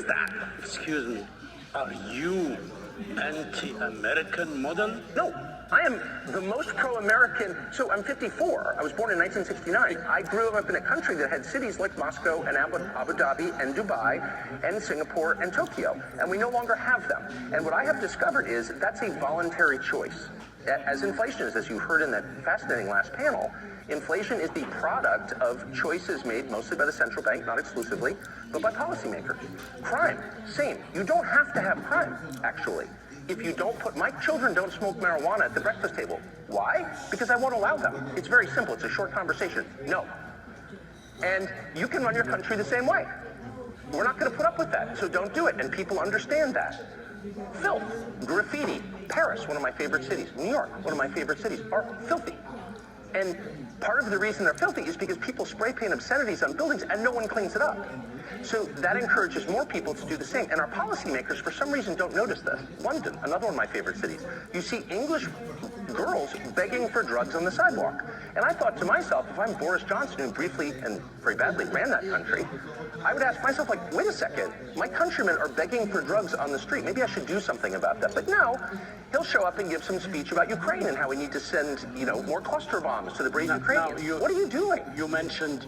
is that? Excuse me, are you anti-American model? No, I am the most pro-American. So I'm 54. I was born in 1969. I grew up in a country that had cities like Moscow and Abu Dhabi and Dubai and Singapore and Tokyo, and we no longer have them. And what I have discovered is that's a voluntary choice. As inflation is, as you heard in that fascinating last panel, inflation is the product of choices made mostly by the central bank, not exclusively, but by policymakers. Crime, same. You don't have to have crime, actually. If you don't put, my children don't smoke marijuana at the breakfast table. Why? Because I won't allow them. It's very simple. It's a short conversation. No. And you can run your country the same way. We're not going to put up with that, so don't do it. And people understand that. Filth, graffiti, Paris, one of my favorite cities, New York, one of my favorite cities, are filthy. And part of the reason they're filthy is because people spray paint obscenities on buildings and no one cleans it up. So that encourages more people to do the same. And our policymakers, for some reason, don't notice this. London, another one of my favorite cities. You see English girls begging for drugs on the sidewalk. And I thought to myself, if I'm Boris Johnson, who briefly and very badly ran that country, I would ask myself, like, wait a second, my countrymen are begging for drugs on the street. Maybe I should do something about that. But no, he'll show up and give some speech about Ukraine and how we need to send, more cluster bombs to the brave Ukrainians. What are you doing? You mentioned